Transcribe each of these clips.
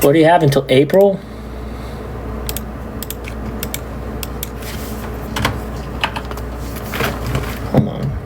What do you have until April? Hold on.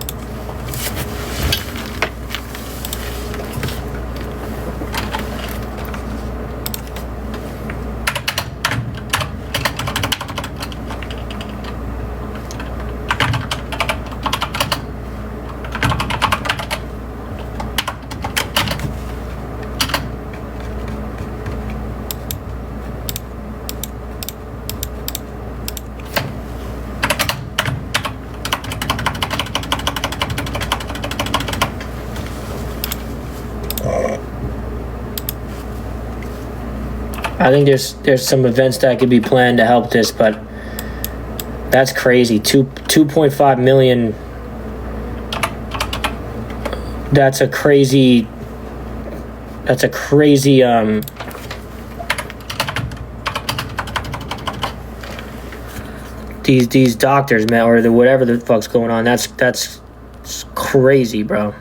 I think there's some events that could be planned to help this, but that's crazy. 2.5 million. That's a crazy. These doctors, man, or whatever the fuck's going on. That's crazy, bro.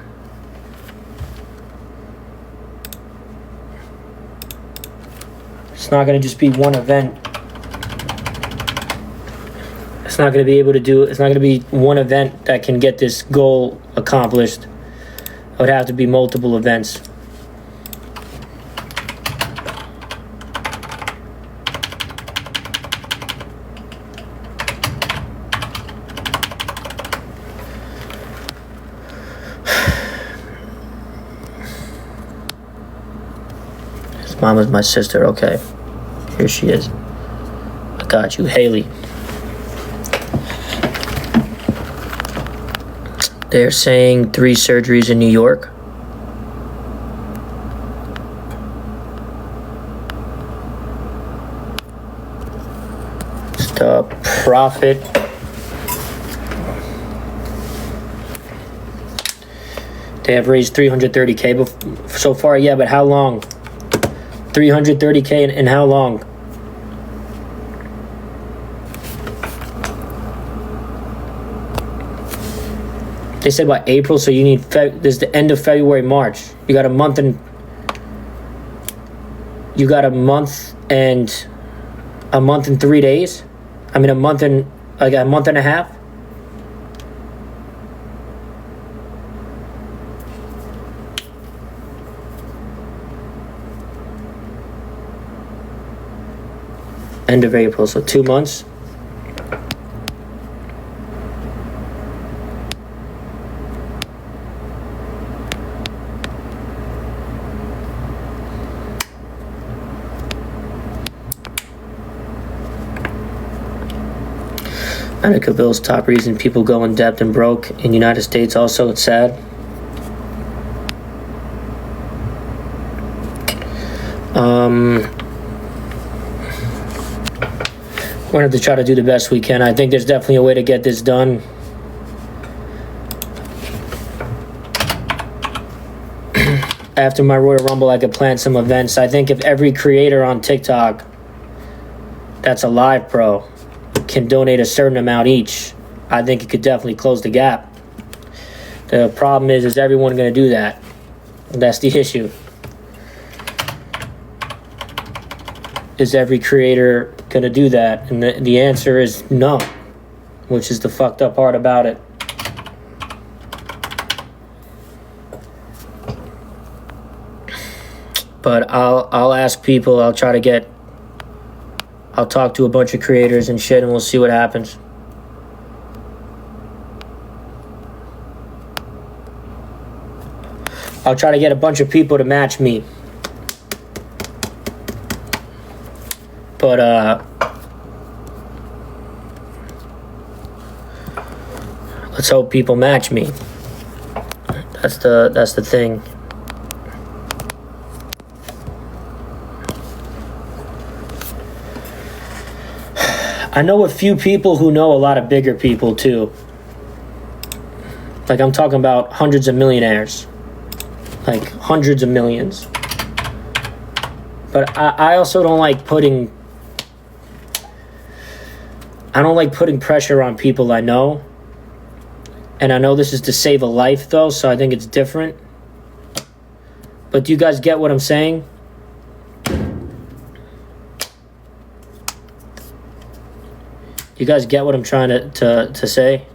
It's not going to just be one event. It's not going to be one event that can get this goal accomplished. It would have to be multiple events. His mom is my sister, okay. Here she is. I got you, Haley. They're saying 3 surgeries in New York. It's the Prophet. They have raised $330K so far. Yeah, but how long? $330K in how long? They said by April, so you need this is the end of February, March. You got a month and 3 days. I mean a month and a half. End of April, so 2 months. Medical bills, top reason people go in debt and broke in United States. Also, it's sad. We're going to have to try to do the best we can. I think there's definitely a way to get this done. After my Royal Rumble, I could plan some events. I think if every creator on TikTok that's alive, bro, can donate a certain amount each, I think it could definitely close the gap. The problem is everyone going to do that? That's the issue. Is every creator going to do that? And the answer is no, which is the fucked up part about it. But I'll ask people, I'll talk to a bunch of creators and shit, and we'll see what happens. I'll try to get a bunch of people to match me. But let's hope people match me. That's the thing. I know a few people who know a lot of bigger people too. Like I'm talking about hundreds of millionaires. Like hundreds of millions. But I also don't like putting pressure on people I know. And I know this is to save a life though, so I think it's different. But do you guys get what I'm saying? You guys get what I'm trying to say?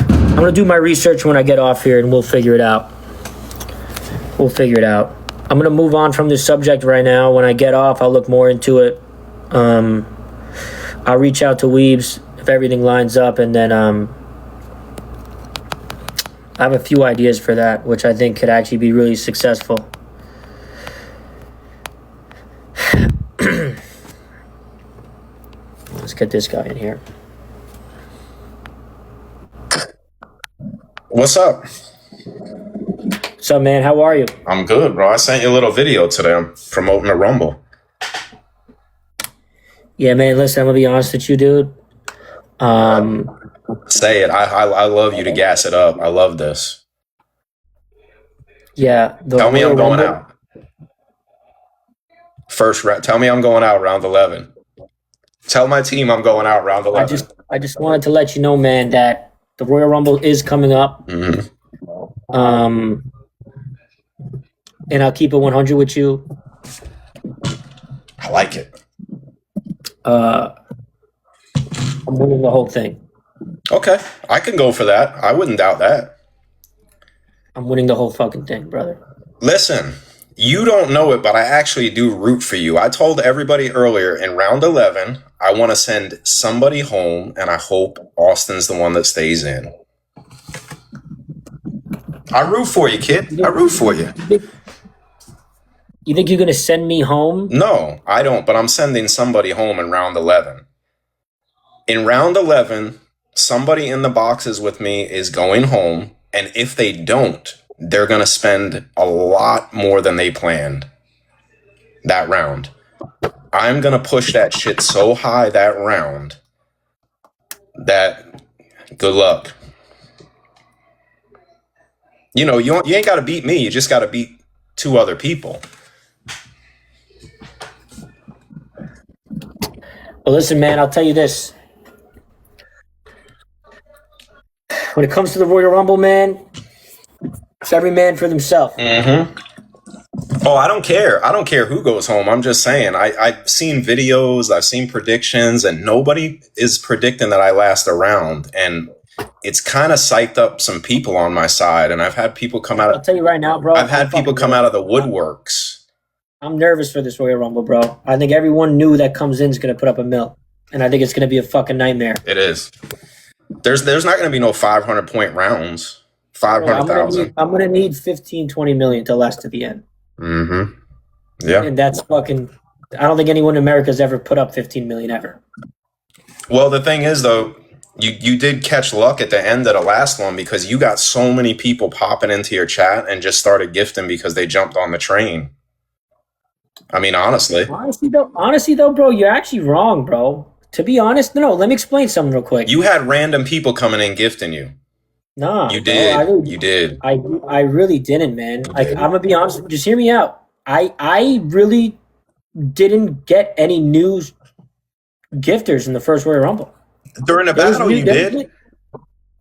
I'm gonna do my research when I get off here, and we'll figure it out. I'm gonna move on from this subject right now. When I get off, I'll look more into it. I'll reach out to Weebs if everything lines up, and then I have a few ideas for that, which I think could actually be really successful. Let's get this guy in here. What's up? What's up, man? How are you? I'm good, bro. I sent you a little video today. I'm promoting the Rumble. Yeah, man. Listen, I'm gonna be honest with you, dude. Say it. I love you to gas it up. I love this. Yeah. Tell me I'm going out. Tell me I'm going out round 11. Tell my team I'm going out round 11. I just wanted to let you know, man, that the Royal Rumble is coming up. Mm-hmm. And I'll keep it 100 with you. I like it. I'm winning the whole thing. Okay. I can go for that. I wouldn't doubt that. I'm winning the whole fucking thing, brother. Listen, you don't know it, but I actually do root for you. I told everybody earlier in round 11, I want to send somebody home, and I hope Austin's the one that stays in. I root for you, kid. I root for you. You think you're going to send me home? No, I don't, but I'm sending somebody home in round 11. In round 11, somebody in the boxes with me is going home, and if they don't, they're going to spend a lot more than they planned that round. I'm going to push that shit so high that round that good luck. You know, you ain't got to beat me. You just got to beat 2 other people. Well, listen, man, I'll tell you this. When it comes to the Royal Rumble, man, it's every man for themselves. Mm-hmm. Oh, I don't care. I don't care who goes home. I'm just saying, I've seen videos, I've seen predictions, and nobody is predicting that I last a round. And it's kind of psyched up some people on my side. And I've had people come out of... I'll tell you right now, bro. I've had people come out of the woodworks. I'm nervous for this Royal Rumble, bro. I think everyone new that comes in is going to put up a mill. And I think it's going to be a fucking nightmare. It is. There's not going to be no 500-point rounds. 500,000. I'm going to need 15, 20 million to last to the end. Mm-hmm. Yeah. And that's fucking... I don't think anyone in America has ever put up 15 million ever. Well, the thing is, though, you did catch luck at the end of the last one because you got so many people popping into your chat and just started gifting because they jumped on the train. I mean, honestly. Honestly, though, bro, you're actually wrong, bro. To be honest, no, let me explain something real quick. You had random people coming in gifting you. No, you did. You did. I really didn't, man. Like, I'm gonna be honest. Just hear me out. I really didn't get any new gifters in the first Royal Rumble. During the battle, you did.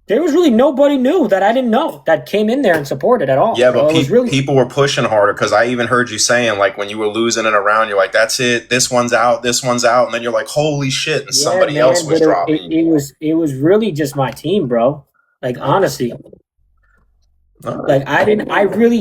There was really nobody new that I didn't know that came in there and supported at all. Yeah, but people were pushing harder because I even heard you saying, like, when you were losing in a round, you're like, that's it. This one's out. And then you're like, holy shit. And somebody else was dropping. It was really just my team, bro. Like, honestly. Like,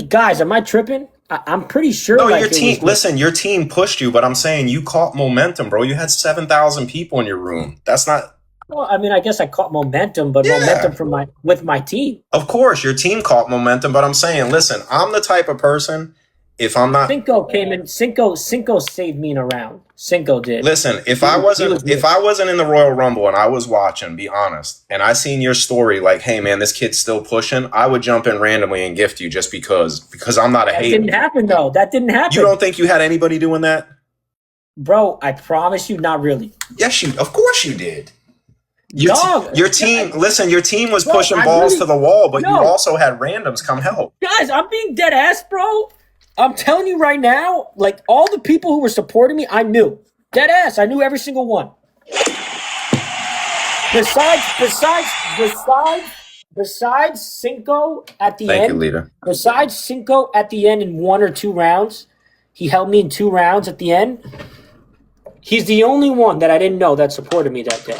guys, am I tripping? I'm pretty sure. No, your team, listen, your team pushed you, but I'm saying you caught momentum, bro. You had 7,000 people in your room. That's not. Well, I mean, I guess I caught momentum, but momentum with my team. Of course, your team caught momentum, but I'm saying, listen, I'm the type of person, if I'm not... Cinco came in. Cinco saved me in a round. Cinco did. Listen, if I wasn't in the Royal Rumble and I was watching, be honest, and I seen your story like, hey, man, this kid's still pushing, I would jump in randomly and gift you just because I'm not a hater. That didn't happen, though. That didn't happen. You don't think you had anybody doing that? Bro, I promise you, not really. Yes, of course you did. Your team was pushing balls to the wall, but you also had randoms come help. Guys, I'm being dead ass, bro. I'm telling you right now, like, all the people who were supporting me, I knew. Dead ass, I knew every single one. Besides besides Cinco at the Thank you, end, leader. besides Cinco at the end in 1 or 2 rounds, he held me in 2 rounds at the end. He's the only one that I didn't know that supported me that day.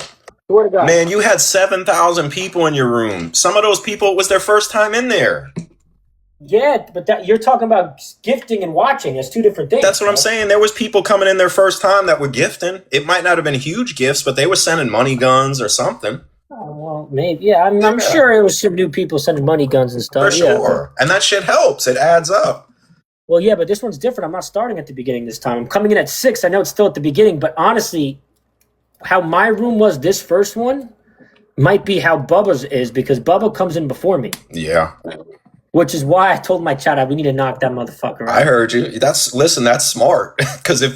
Swear to God. Man, you had 7,000 people in your room. Some of those people, it was their first time in there. Yeah, but you're talking about gifting and watching. It's 2 different things. That's what I'm saying. There was people coming in their first time that were gifting. It might not have been huge gifts, but they were sending money guns or something. Oh, well, maybe. Yeah, I'm sure it was some new people sending money guns and stuff. For sure. And that shit helps. It adds up. Well, yeah, but this one's different. I'm not starting at the beginning this time. I'm coming in at 6. I know it's still at the beginning, but honestly, how my room was this first one might be how Bubba's is, because Bubba comes in before me. Yeah. Which is why I told my chat, we need to knock that motherfucker out. I heard you. That's smart. Because if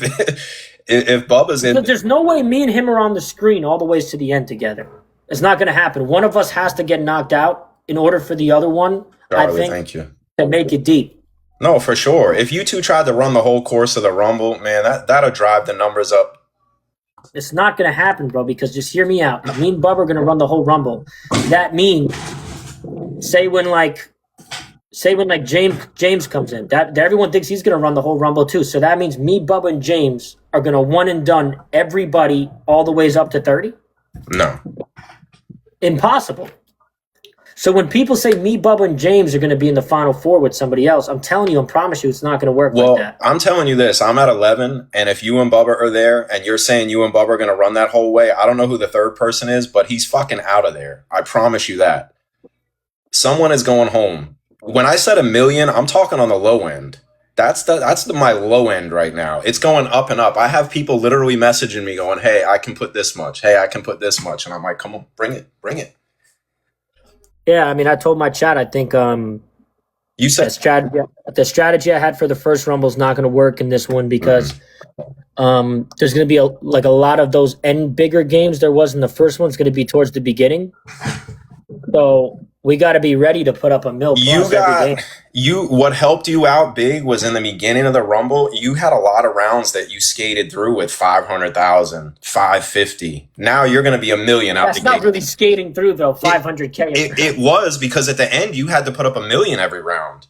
Bubba's in, But there's no way me and him are on the screen all the ways to the end together. It's not going to happen. One of us has to get knocked out in order for the other one, Charlie, I think, thank you. to make it deep. No, for sure. If you two tried to run the whole course of the Rumble, man, that'll drive the numbers up. It's not going to happen, bro, because just hear me out. Me and Bubba are going to run the whole Rumble. That means, say when James comes in, that everyone thinks he's going to run the whole Rumble too. So that means me, Bubba, and James are going to one and done everybody all the ways up to 30? No. Impossible. So when people say me, Bubba, and James are going to be in the Final Four with somebody else, I'm telling you, I promise you, it's not going to work like that. I'm telling you this. I'm at 11, and if you and Bubba are there, and you're saying you and Bubba are going to run that whole way, I don't know who the third person is, but he's fucking out of there. I promise you that. Someone is going home. When I said 1 million, I'm talking on the low end. That's my low end right now. It's going up and up. I have people literally messaging me going, hey, I can put this much. Hey, I can put this much. And I'm like, come on, bring it. Yeah, I mean, I told my chat, I think You said the strategy I had for the first Rumble is not going to work in this one because there's going to be a lot of those end bigger games there was in the first one. It's going to be towards the beginning. So we got to be ready to put up a mil plus every game. What helped you out big was in the beginning of the Rumble, you had a lot of rounds that you skated through with 500,000, 550. Now you're going to be 1 million out the gate. That's not really skating through though, 500K. It was, because at the end you had to put up 1 million every round.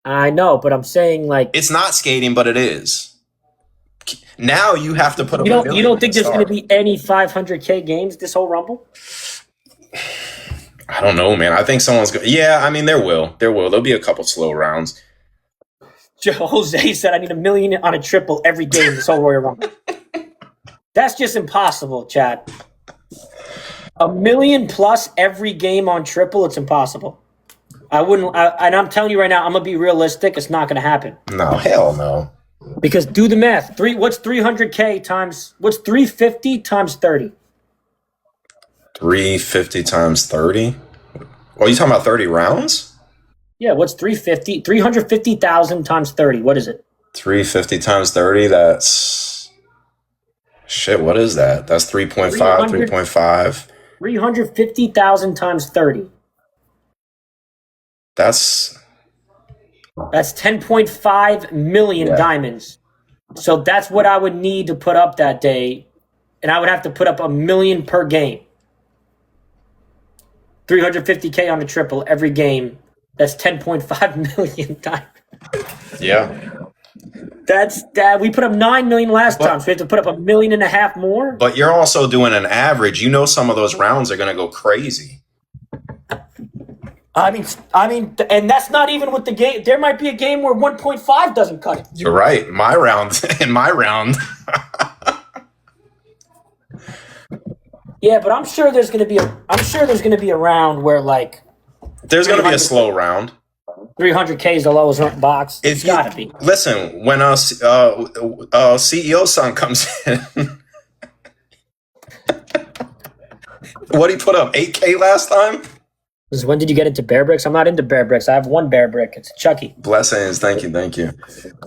I know, but I'm saying it's not skating, but it is. Now you have to put up 1 million. You don't think there's going to be any 500K games this whole Rumble? I don't know, man. I think someone's going. Yeah, I mean, there will. There'll be a couple slow rounds. Jose said, I need 1 million on a triple every game this whole Royal Rumble. That's just impossible, Chad. 1 million plus every game on triple, it's impossible. And I'm telling you right now, I'm going to be realistic. It's not going to happen. No, hell no. Because do the math. What's 300K times, what's 350 times 30? 350 times 30? Are you talking about 30 rounds? Yeah, what's 350? 350,000 times 30. What is it? 350 times 30, that's... Shit, what is that? That's 3.5, 3.5. 350,000 times 30. That's 10.5 million diamonds. So that's what I would need to put up that day. And I would have to put up 1 million per game. 350K on the triple every game. That's 10.5 million diamonds. Yeah. That's that. We put up 9 million last time, so we have to put up 1.5 million more. But you're also doing an average. You know, some of those rounds are going to go crazy. I mean, and that's not even with the game. There might be a game where 1.5 doesn't cut it. You're right. In my round. Yeah, but I'm sure there's going to be a round where like there's going to be a slow round. 300K is the lowest ranked box. It's got to be. Listen, when CEO son comes in, what he put up 8K last time? When did you get into bear bricks? I'm not into bear bricks. I have one bear brick. It's a Chucky. Blessings. Thank you.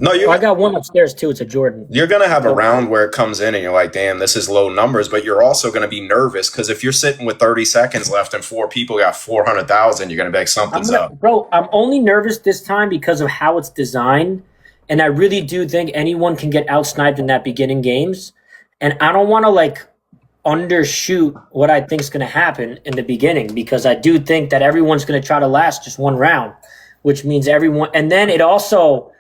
No, I got one upstairs too. It's a Jordan. You're going to have a round where it comes in and you're like, damn, this is low numbers, but you're also going to be nervous because if you're sitting with 30 seconds left and 4 people got 400,000, you're going to be like, something's up. Bro, I'm only nervous this time because of how it's designed. And I really do think anyone can get out-sniped in that beginning games. And I don't want to undershoot what I think is going to happen in the beginning, because I do think that everyone's going to try to last just one round, which means everyone. And then it also,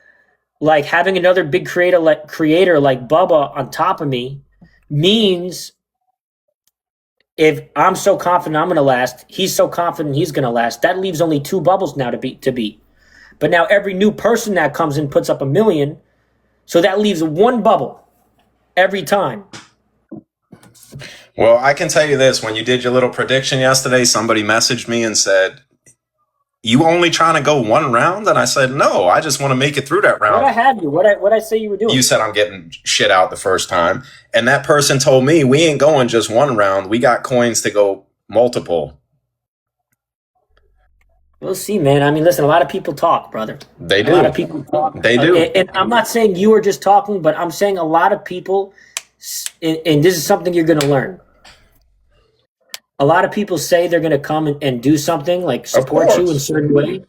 like, having another big creator like Bubba on top of me means if I'm so confident I'm going to last, he's so confident he's going to last. That leaves only 2 bubbles now to beat. But now every new person that comes in puts up 1 million, so that leaves 1 bubble every time. Well, I can tell you this. When you did your little prediction yesterday, somebody messaged me and said, you only trying to go 1 round? And I said, no, I just want to make it through that round. What I have you? What I say you were doing? You said I'm getting shit out the first time. And that person told me we ain't going just 1 round. We got coins to go multiple. We'll see, man. I mean, listen, a lot of people talk, brother. They do. A lot of people talk. They do. And I'm not saying you are just talking, but I'm saying a lot of people, and this is something you're going to learn. A lot of people say they're going to come and do something, like support you in a certain way.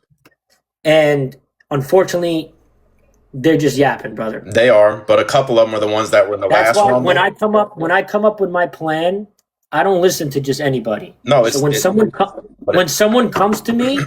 And unfortunately, they're just yapping, brother. They are, but a couple of them are the ones that were in the last why rumble. when I come up with my plan, I don't listen to just anybody. No, so when someone comes to me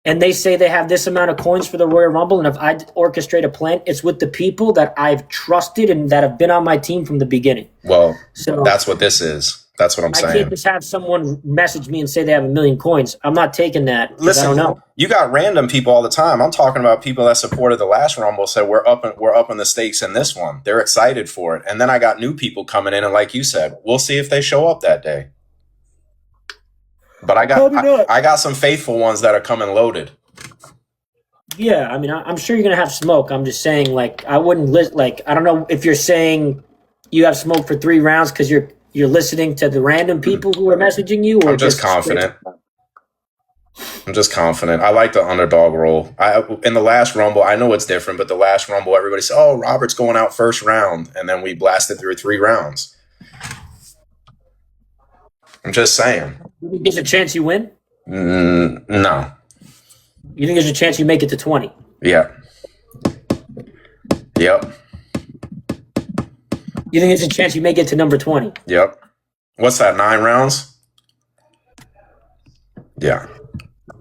and they say they have this amount of coins for the Royal Rumble, and if I orchestrate a plan, it's with the people that I've trusted and that have been on my team from the beginning. Well, so that's what this is. That's what I'm saying. I can't just have someone message me and say they have 1 million coins. I'm not taking that. Listen, I don't know. You got random people all the time. I'm talking about people that supported the last Rumble, said we're up in the stakes in this one. They're excited for it. And then I got new people coming in, and like you said, we'll see if they show up that day. But I got some faithful ones that are coming loaded. Yeah, I mean, I'm sure you're gonna have smoke. I'm just saying, like, I wouldn't I don't know if you're saying you have smoke for 3 rounds because you're listening to the random people who are messaging you, or I'm just confident. I'm just confident. I like the underdog role. In the last Rumble, I know it's different, but the last Rumble, everybody said, "Oh, Robert's going out first round," and then we blasted through 3 rounds. I'm just saying. You think there's a chance you win? No. You think there's a chance you make it to 20? Yeah. Yep. You think there's a chance you may get to number 20? Yep. What's that, 9 rounds? Yeah.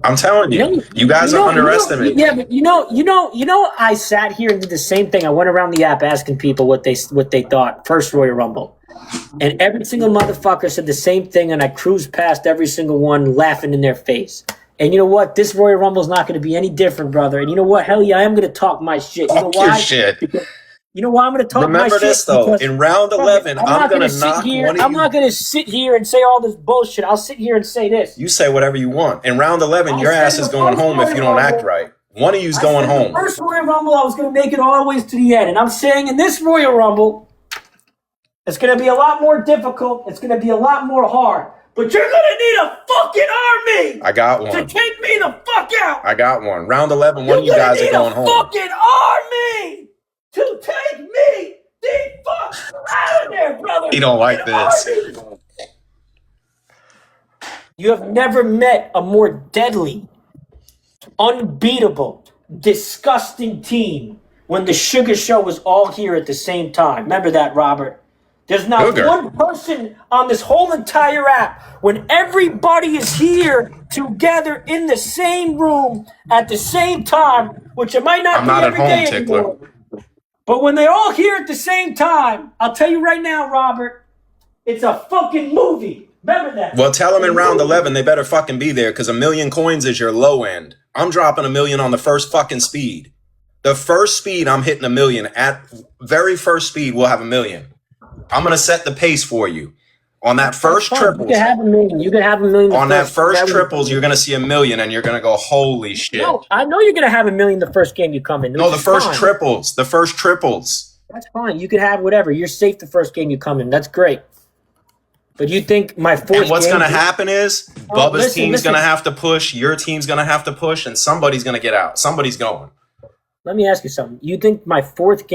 I'm telling you, you guys are underestimating. Yeah, but you know, I sat here and did the same thing. I went around the app asking people what they thought first Royal Rumble. And every single motherfucker said the same thing, and I cruised past every single one laughing in their face. And you know what? This Royal Rumble is not going to be any different, brother. And you know what? Hell yeah, I am going to talk my shit. You know why? Your shit. Because, you know why I'm going to talk my shit? Remember this, though. In round 11, I'm going to knock one of you. I'm not going to sit here and say all this bullshit. I'll sit here and say this. You say whatever you want. In round 11, your ass is going home if you don't act right. One of you's going home. The first Royal Rumble, I was going to make it all the way to the end. And I'm saying in this Royal Rumble, it's going to be a lot more difficult. It's going to be a lot more hard. But you're going to need a fucking army. I got one. To take me the fuck out. I got one. Round 11, one of you guys are going home. You're going to need a fucking army to take me the fuck out of there, brother. He don't like this. You have never met a more deadly, unbeatable, disgusting team when the Sugar Show was all here at the same time. Remember that, Robert? There's not one person on this whole entire app when everybody is here together in the same room at the same time, which it might not be every day anymore. But when they're all here at the same time, I'll tell you right now, Robert, it's a fucking movie. Remember that. Well, tell them in round 11 they better fucking be there, because 1 million coins is your low end. I'm dropping 1 million on the first fucking speed. The first speed, I'm hitting 1 million. At very first speed, we'll have 1 million. I'm going to set the pace for you. On that first triples. You can have 1 million. You can have 1 million. On that first triples, you're going to see 1 million, and you're going to go, holy shit. No, I know you're going to have 1 million the first game you come in. No, the first triples. The first triples. That's fine. You can have whatever. You're safe the first game you come in. That's great. But you think my fourth And what's going to happen is Bubba's team's going to have to push, your team's going to have to push, and somebody's going to get out. Somebody's going. Let me ask you something. You think my fourth game